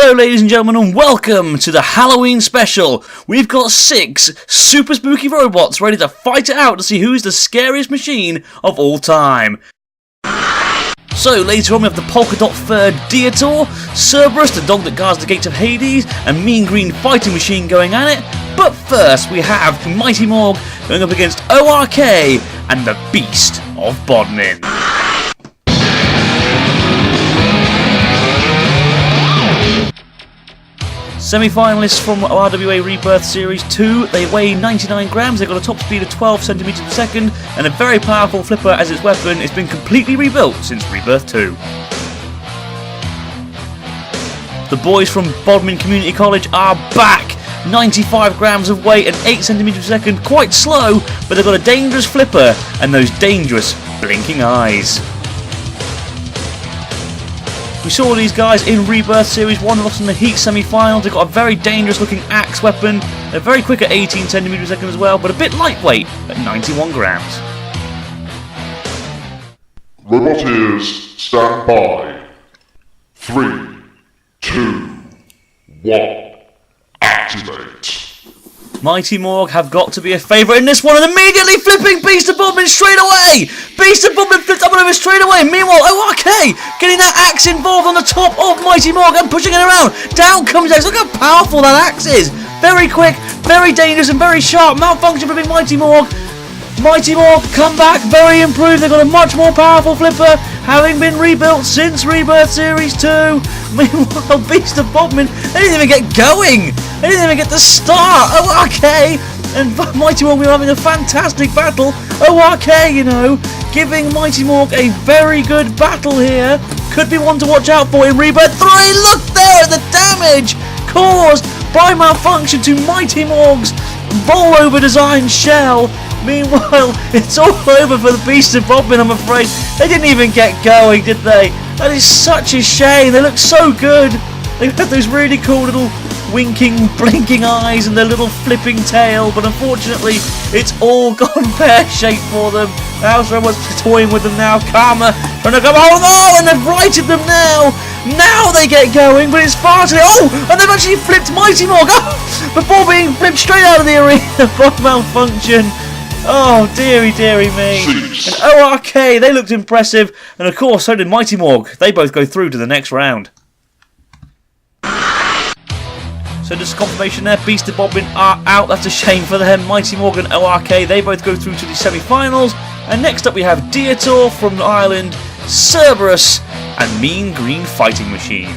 Hello ladies and gentlemen and welcome to the Halloween special. We've got 6 super spooky robots ready to fight it out to see who's the scariest machine of all time. So later on we have the polka dot furred Doitoir, Cerberus, the dog that guards the gates of Hades, and Mean Green Fighting Machine going at it. But first we have Mighty Morg going up against O.R.K and the Beast of Bodmin. Semi-finalists from RWA Rebirth Series 2, they weigh 99 grams, they've got a top speed of 12 centimeters per second, and a very powerful flipper as its weapon. It's been completely rebuilt since Rebirth 2. The boys from Bodmin Community College are back! 95 grams of weight and 8 centimeters per second, quite slow, but they've got a dangerous flipper and those dangerous blinking eyes. We saw these guys in Rebirth Series 1, lost in the Heat semi-finals. They've got a very dangerous looking axe weapon. They're very quick at 18 centimeters per second as well, but a bit lightweight at 91 grams. Roboteers, stand by. 3, 2, 1, activate. Mighty Morg have got to be a favourite in this one, and immediately flipping Beast of Bodmin straight away! Beast of Bodmin flipped up over straight away. Meanwhile, O.R.K getting that axe involved on the top of Mighty Morg and pushing it around. Down comes the axe. Look how powerful that axe is. Very quick, very dangerous and very sharp. Malfunction flipping Mighty Morg. Mighty Morg come back, very improved. They've got a much more powerful flipper, having been rebuilt since Rebirth Series 2. Meanwhile, Beast of Bodmin, they didn't even get going. They didn't even get to start. O.R.K and Mighty Morg were having a fantastic battle. O.R.K, you know, giving Mighty Morg a very good battle here. Could be one to watch out for in Rebirth 3. Look there at the damage caused by malfunction to Mighty Morg's bowl-over design shell. Meanwhile, it's all over for the Beast of Bodmin, I'm afraid. They didn't even get going, did they? That is such a shame. They look so good. They've got those really cool little winking, blinking eyes and their little flipping tail, but unfortunately, it's all gone pear-shaped for them. The house robot's toying with them now. Karma trying to come. Oh no! And they've righted them now. Now they get going, but it's far too. Oh! And they've actually flipped Mighty Morg. Oh, before being flipped straight out of the arena by malfunction. Oh, dearie me. And O.R.K, they looked impressive. And of course, so did Mighty Morg. They both go through to the next round. So just confirmation there, Beast of Bodmin are out. That's a shame for them. Mighty Morg and O.R.K, they both go through to the semi-finals. And next up we have Doitoir from Ireland, Cerberus, and Mean Green Fighting Machine.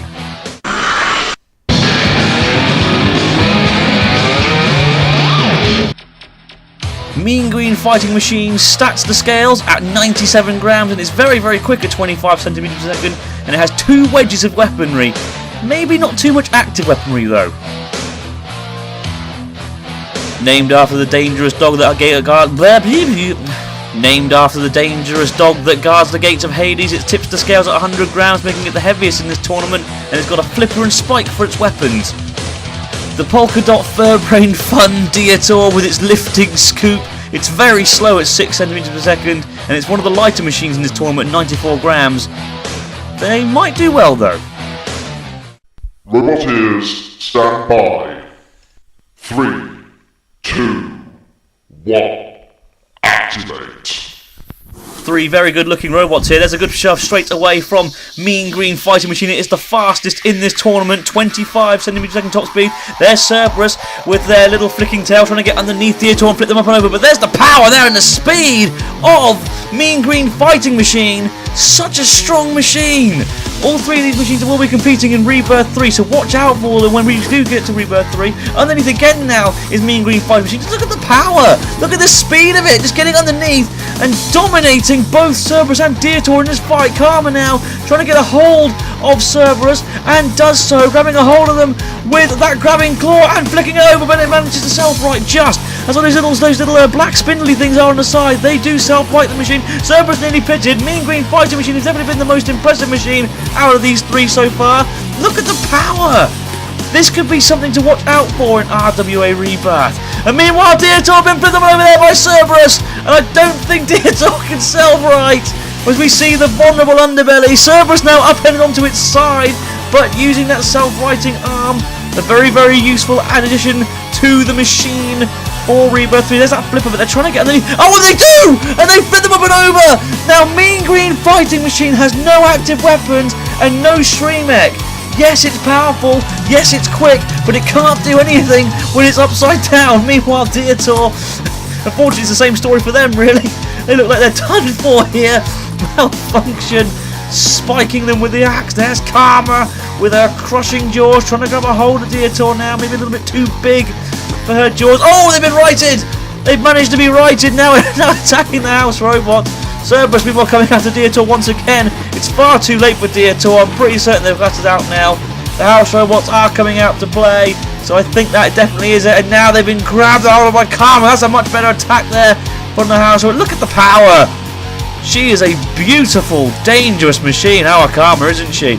Mean Green Fighting Machine stacks the scales at 97 grams and is very quick at 25 centimeters per second, and it has 2 wedges of weaponry. Maybe not too much active weaponry though. Named after the dangerous dog that guards the gates of Hades, it tips the scales at 100 grams, making it the heaviest in this tournament, and it's got a flipper and spike for its weapons. The polka dot fur-brained fun Doitoir with its lifting scoop. It's very slow at 6 centimeters per second, and it's one of the lighter machines in this tournament, 94 grams. They might do well though. Roboteers, stand by. 3, 2, 1, activate. 3 very good looking robots here. There's a good shove straight away from Mean Green Fighting Machine. It is the fastest in this tournament, 25 centimeters per second top speed. There's Cerberus with their little flicking tail trying to get underneath Doitoir and flip them up and over. But there's the power there and the speed of Mean Green Fighting Machine. Such a strong machine. All 3 of these machines will be competing in Rebirth 3, so watch out for them when we do get to Rebirth 3. Underneath again now is Mean Green Fighting Machine. Just look at the power. Look at the speed of it. Just getting underneath and dominating both Cerberus and Doitoir in this fight. Karma now trying to get a hold of Cerberus and does so, grabbing a hold of them with that grabbing claw and flicking it over, but it manages to self-right just. That's what those little black spindly things are on the side. They do self-right the machine. Cerberus nearly pitted. Mean Green Fighting Machine has definitely been the most impressive machine out of these 3 so far. Look at the power. This could be something to watch out for in RWA Rebirth. And meanwhile, Doitoir been flipped over there by Cerberus, and I don't think Doitoir can self-right. As we see the vulnerable underbelly, Cerberus now upended onto its side, but using that self-righting arm, a very, very useful addition to the machine for Rebirth 3. There's that flip of it. They're trying to get underneath. Oh, and they do! And they flip them up and over! Now, Mean Green Fighting Machine has no active weapons and no stream mech. Yes, it's powerful. Yes, it's quick, but it can't do anything when it's upside down. Meanwhile, Doitoir, unfortunately, it's the same story for them, really. They look like they're done for here. Malfunction. Spiking them with the axe. There's Karma with her crushing jaws, trying to grab a hold of Doitoir now. Maybe a little bit too big for her jaws. Oh, they've been righted! They've managed to be righted now, now attacking the house robot. Cerberus, meanwhile, coming after Doitoir once again. It's far too late for Doitoir. I'm pretty certain they've got it out now. The house robots are coming out to play, so I think that definitely is it. And now they've been grabbed hold of by Karma. That's a much better attack there from the house robot. Look at the power! She is a beautiful, dangerous machine, our Karma, isn't she?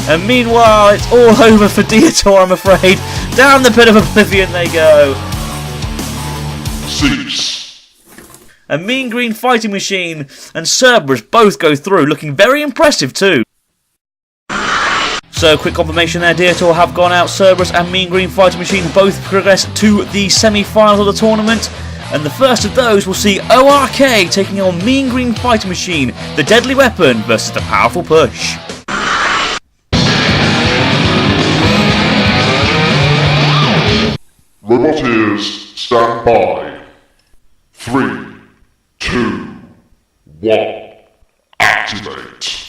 And meanwhile, it's all over for Doitoir, I'm afraid. Down the pit of oblivion they go. Cease. A Mean Green Fighting Machine and Cerberus both go through, looking very impressive too. So, quick confirmation there, Doitoir have gone out. Cerberus and Mean Green Fighting Machine both progress to the semi-finals of the tournament. And the first of those will see O.R.K taking on Mean Green Fighting Machine, the deadly weapon versus the powerful push. Roboteers, stand by. 3, 2, 1, activate.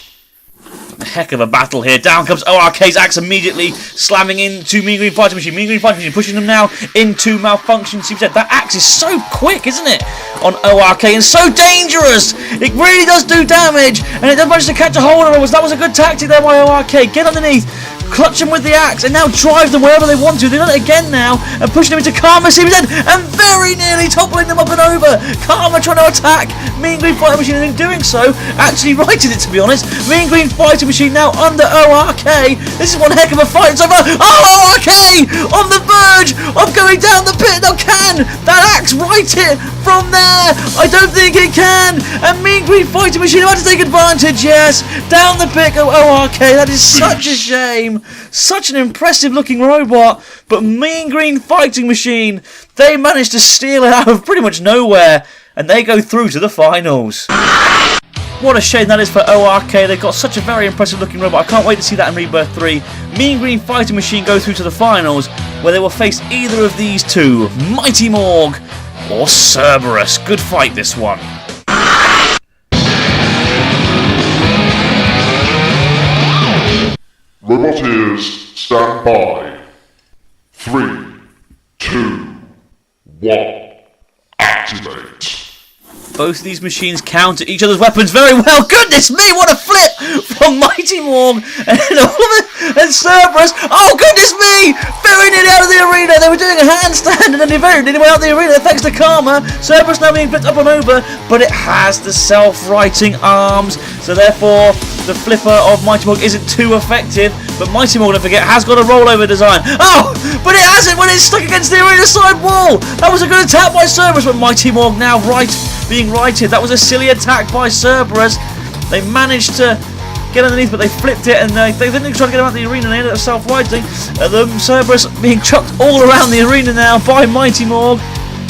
Heck of a battle here. Down comes O.R.K's axe immediately, slamming into Mean Green Fighting Machine. Mean Green Fighting Machine pushing them now into malfunction. Seems that axe is so quick, isn't it, on O.R.K, and so dangerous. It really does do damage, and it does manage to catch a hold of it. That was a good tactic there by O.R.K. Get underneath, clutch them with the axe, and now drive them wherever they want to. They've done it again now, and pushing them into Karma, seems dead, and very nearly toppling them up and over. Karma trying to attack Mean Green Fighting Machine, and in doing so, actually righted it, to be honest. Mean Green Fighting Machine now under O.R.K. This is one heck of a fight so far. Oh, O.R.K on the verge of going down the pit. Now, can that axe right it from there? I don't think it can. And Mean Green Fighting Machine about to take advantage. Yes, down the pit go O.R.K. That is such a shame. Such an impressive looking robot, but Mean Green Fighting Machine, they managed to steal it out of pretty much nowhere, and they go through to the finals. What a shame that is for O.R.K. They've got such a very impressive looking robot. I can't wait to see that in Rebirth 3. Mean Green Fighting Machine go through to the finals, where they will face either of these two, Mighty Morg or Cerberus. Good fight, this one. Roboteers, stand by. 3, 2, 1, activate. Both of these machines counter each other's weapons very well. Goodness me, what a flip from Mighty Morg and Cerberus. Oh, goodness me! Very nearly out of the arena. They were doing a handstand and then they very nearly went out of the arena thanks to Karma. Cerberus now being flipped up and over, but it has the self-righting arms, so therefore the flipper of Mighty Morg isn't too effective. But Mighty Morg, don't forget, has got a rollover design. Oh, but it hasn't when it's stuck against the arena side wall. That was a good attack by Cerberus, but Mighty Morg now being righted. That was a silly attack by Cerberus. They managed to get underneath, but they flipped it, and they didn't try to get him out of the arena, and they ended up self-righting. Cerberus being chucked all around the arena now by Mighty Morg.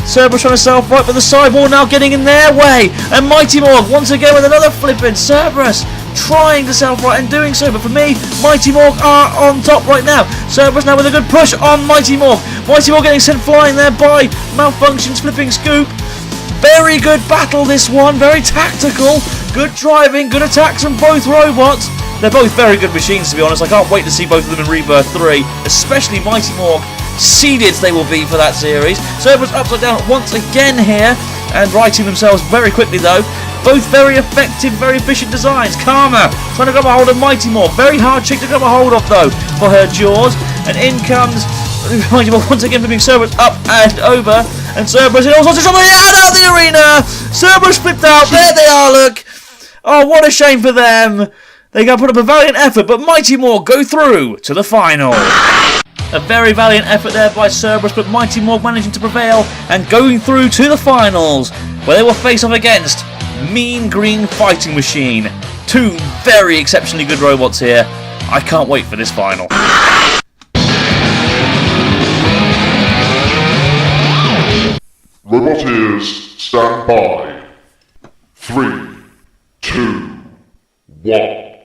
Cerberus trying to self-right, but the sidewall now getting in their way, and Mighty Morg once again with another flip-in. Cerberus trying to self-right and doing so, but for me, Mighty Morg are on top right now. Cerberus now with a good push on Mighty Morg. Mighty Morg getting sent flying there by Malfunction's flipping scoop. Very good battle, this one. Very tactical. Good driving. Good attacks from both robots. They're both very good machines, to be honest. I can't wait to see both of them in Rebirth 3. Especially Mighty Morg. Seeded they will be for that series. Cerberus upside down once again here. And righting themselves very quickly, though. Both very effective, very efficient designs. Karma trying to grab a hold of Mighty Morg. Very hard trick to grab a hold of, though, for her jaws. And in comes Mighty Morg once again flipping Cerberus up and over. And Cerberus in all sorts of trouble and out of the arena. Cerberus flipped out. There they are, look. Oh, what a shame for them. They got to put up a valiant effort, but Mighty Morg go through to the final. A very valiant effort there by Cerberus, but Mighty Morg managing to prevail and going through to the finals, where they will face off against Mean Green Fighting Machine. Two very exceptionally good robots here. I can't wait for this final. Roboteers, stand by. 3, 2, 1,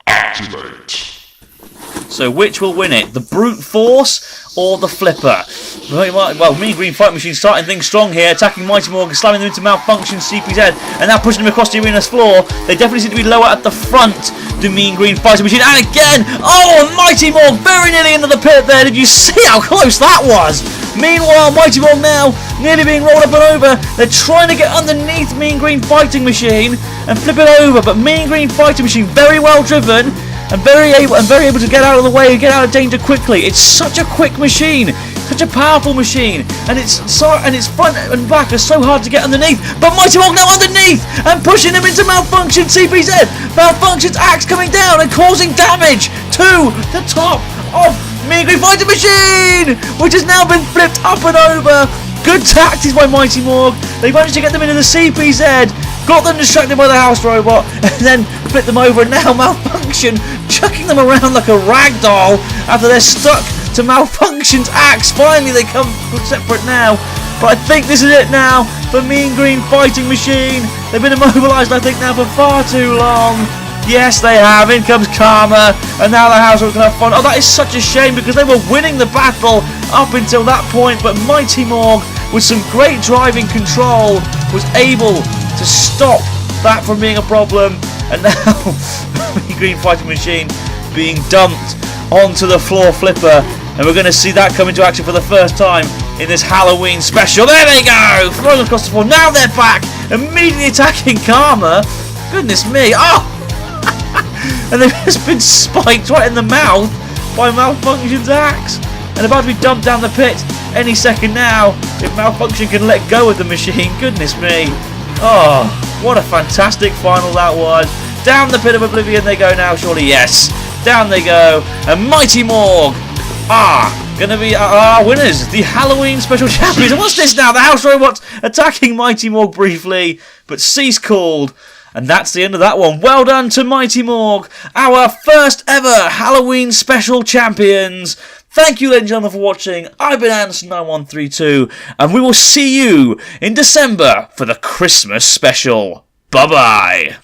activate. So which will win it? The brute force or the flipper? Well, Mean Green Fight Machine starting things strong here, attacking Mighty Morg, slamming them into Malfunction CPZ, and now pushing them across the arena's floor. They definitely seem to be lower at the front, the Mean Green Fighting Machine, and again, oh, Mighty Morg very nearly into the pit there. Did you see how close that was? Meanwhile, Mighty Morg now nearly being rolled up and over. They're trying to get underneath Mean Green Fighting Machine and flip it over, but Mean Green Fighting Machine very well driven and very able to get out of the way and get out of danger quickly. It's such a quick machine, such a powerful machine, and its front and back are so hard to get underneath. But Mighty Morg now underneath and pushing him into Malfunction CPZ. Malfunction's axe coming down and causing damage to the top of Mean Green Fighting Machine, which has now been flipped up and over. Good tactics by Mighty Morg. They managed to get them into the CPZ, got them distracted by the house robot, and then flipped them over. And now Malfunction chucking them around like a rag doll after they're stuck to Malfunction's axe. Finally, they come separate now. But I think this is it now for Mean Green Fighting Machine. They've been immobilised, I think, now for far too long. Yes, they have. In comes Karma, and now the house can have fun. Oh, that is such a shame because they were winning the battle up until that point. But Mighty Morg, with some great driving control, was able to stop that from being a problem. And now, Mean Green Fighting Machine being dumped onto the floor flipper. And we're going to see that come into action for the first time in this Halloween special. There they go! Thrown across the floor. Now they're back, immediately attacking Karma. Goodness me. Oh! And they've just been spiked right in the mouth by Malfunction's axe. And about to be dumped down the pit any second now. If Malfunction can let go of the machine. Goodness me. Oh, what a fantastic final that was. Down the pit of oblivion they go now, surely. Yes. Down they go. And Mighty Morg gonna be our winners, the Halloween special champions. And what's this now? The house robots attacking Mighty Morg briefly, but cease called. And that's the end of that one. Well done to Mighty Morg, our first ever Halloween special champions. Thank you, ladies and gentlemen, for watching. I've been Anderson9132, and we will see you in December for the Christmas special. Bye-bye.